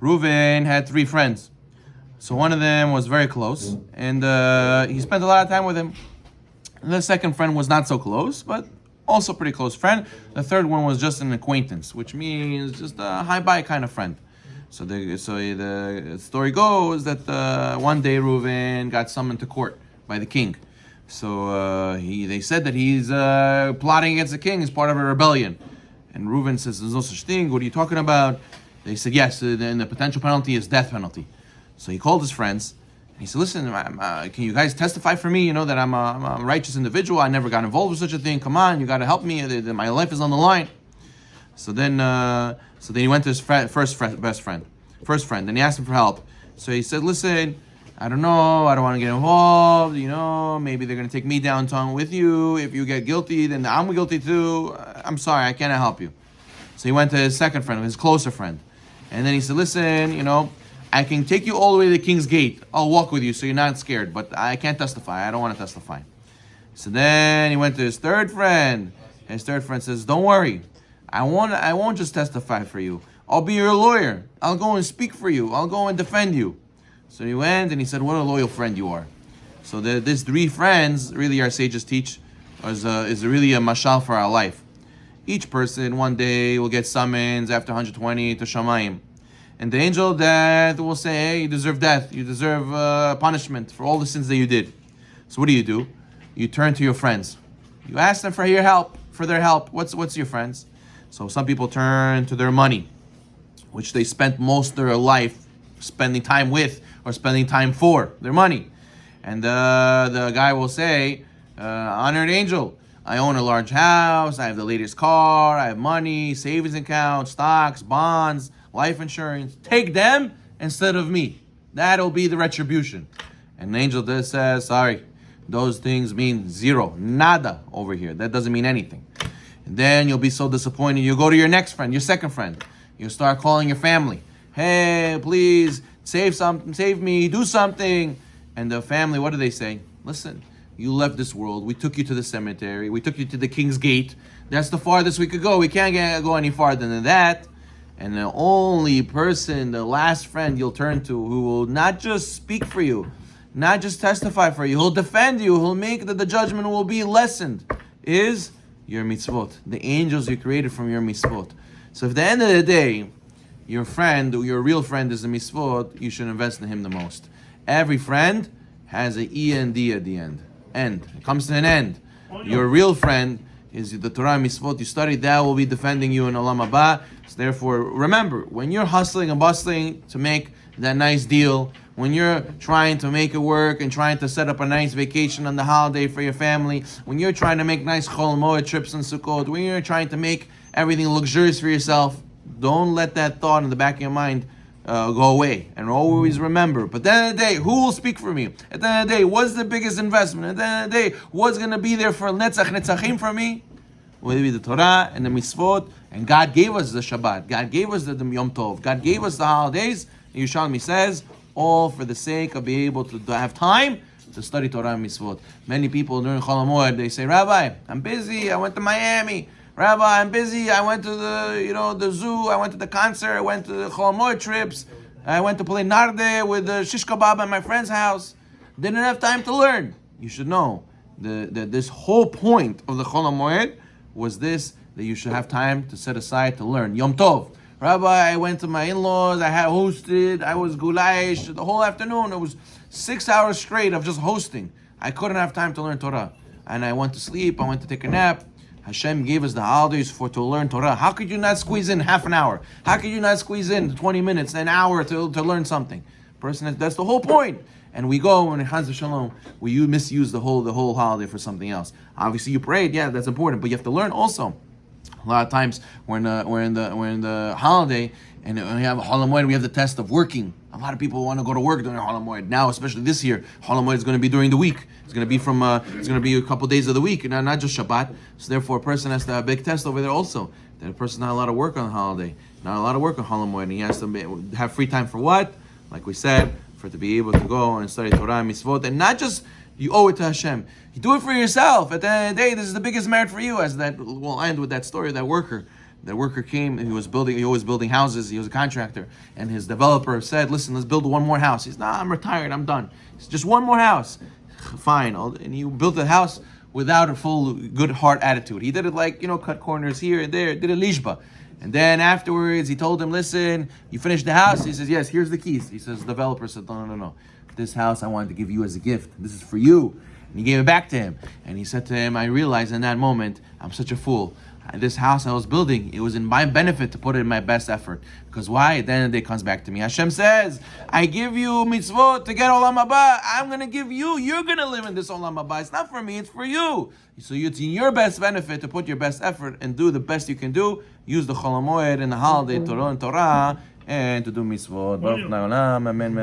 Reuven had three friends. So one of them was very close, and he spent a lot of time with him. And the second friend was not so close, but also pretty close friend. The third one was just an acquaintance, which means just a hi-bye kind of friend. So the story goes that one day Reuven got summoned to court by the king. So they said that he's plotting against the king as part of a rebellion. And Reuven says, "There's no such thing. What are you talking about?" They said, "Yes, and the potential penalty is death penalty." So he called his friends. And he said, "Listen, can you guys testify for me? You know that I'm a righteous individual. I never got involved with such a thing. Come on, you got to help me. My life is on the line." So then he went to his first friend. Then he asked him for help. So he said, "Listen, I don't know. I don't want to get involved. You know, maybe they're going to take me downtown with you. If you get guilty, then I'm guilty too. I'm sorry, I cannot help you." So he went to his second friend, his closer friend. And then he said, "Listen, you know, I can take you all the way to the king's gate. I'll walk with you so you're not scared, but I can't testify. I don't want to testify." So then he went to his third friend. And his third friend says, "Don't worry. I won't just testify for you. I'll be your lawyer. I'll go and speak for you. I'll go and defend you." So he went and he said, "What a loyal friend you are." So these three friends, really our sages teach, is really a mashal for our life. Each person one day will get summons after 120 to Shamayim. And the angel of death will say, "Hey, you deserve death. You deserve punishment for all the sins that you did." So what do? You turn to your friends. You ask them for their help. What's your friends? So some people turn to their money, which they spent most of their life spending time with or spending time for their money. And the guy will say, "Honored angel, I own a large house, I have the latest car, I have money, savings account, stocks, bonds, life insurance. Take them instead of me. That'll be the retribution." And the angel says, "Sorry, those things mean zero, nada over here. That doesn't mean anything." And then you'll be so disappointed. You go to your next friend, your second friend. You start calling your family. "Hey, please, save me, do something." And the family, what do they say? "Listen, you left this world. We took you to the cemetery. We took you to the king's gate. That's the farthest we could go. We can't go any farther than that." And the only person, the last friend you'll turn to, who will not just speak for you, not just testify for you, he'll defend you, he'll make that the judgment will be lessened, is your mitzvot, the angels you created from your mitzvot. So if at the end of the day, your friend, or your real friend is a mitzvot, you should invest in him the most. Every friend has an END at the end. It comes to an end. Your real friend is the Torah mitzvot you study, that will be defending you in Olam Haba. So therefore, remember, when you're hustling and bustling to make that nice deal, when you're trying to make it work and trying to set up a nice vacation on the holiday for your family, when you're trying to make nice Chol Moed trips in Sukkot, when you're trying to make everything luxurious for yourself, don't let that thought in the back of your mind go away. And always remember, but at the end of the day, who will speak for me? At the end of the day, what's the biggest investment? At the end of the day, what's going to be there for netzachim for me? Will it be the Torah and the mitzvot? And God gave us the Shabbat. God gave us the Yom Tov. God gave us the holidays. And Yerushalmi says, all for the sake of being able to have time to study Torah and mitzvot. Many people during Chol HaMoed, they say, "Rabbi, I'm busy. I went to Miami. Rabbi, I'm busy. I went to the zoo. I went to the concert. I went to the Chol HaMoed trips. I went to play Narde with the shish kebab at my friend's house. Didn't have time to learn." You should know that this whole point of the Chol HaMoed was this, that you should have time to set aside to learn. Yom Tov. "Rabbi, I went to my in-laws. I had hosted. I was gulaish the whole afternoon. It was 6 hours straight of just hosting. I couldn't have time to learn Torah. And I went to sleep. I went to take a nap." Hashem gave us the holidays to learn Torah. How could you not squeeze in half an hour? How could you not squeeze in 20 minutes, an hour to learn something? That's the whole point. And we go and Chaz v'Shalom, we misuse the whole holiday for something else. Obviously, you prayed, yeah, that's important, but you have to learn also. A lot of times we're in the holiday, and we have a Chol HaMoed, we have the test of working. A lot of people want to go to work during Chol HaMoed. Now, especially this year, Chol HaMoed is going to be during the week. It's going to be it's going to be a couple days of the week, not just Shabbat. So therefore, a person has to have a big test over there also. That a person not allowed to work on the holiday, not allowed to work on Chol HaMoed, and he has to have free time for what? Like we said, for to be able to go and study Torah and mitzvot, and not just you owe it to Hashem. You do it for yourself. At the end of the day, this is the biggest merit for you. As that we'll end with that story of that worker The worker came and he was building houses. He was a contractor, and his developer said, "Listen, let's build one more house." He's, "Nah, I'm retired. I'm done." It's just one more house. Fine. And he built the house without a full good heart attitude. He did it like, cut corners here and there. Did a lishba. And then afterwards, he told him, "Listen, you finished the house?" He says, "Yes, here's the keys." He says, the developer said, "No. This house I wanted to give you as a gift. This is for you." And he gave it back to him. And he said to him, "I realized in that moment, I'm such a fool. This house I was building, it was in my benefit to put it in my best effort. Because why? At the end of the day, it comes back to me. Hashem says, I give you mitzvot to get olam haba. I'm going to give you. You're going to live in this olam haba. It's not for me. It's for you. So it's in your best benefit to put your best effort and do the best you can do. Use the Chol HaMoed and the holiday, Torah and to do mitzvot. Baruch Olam. Amen.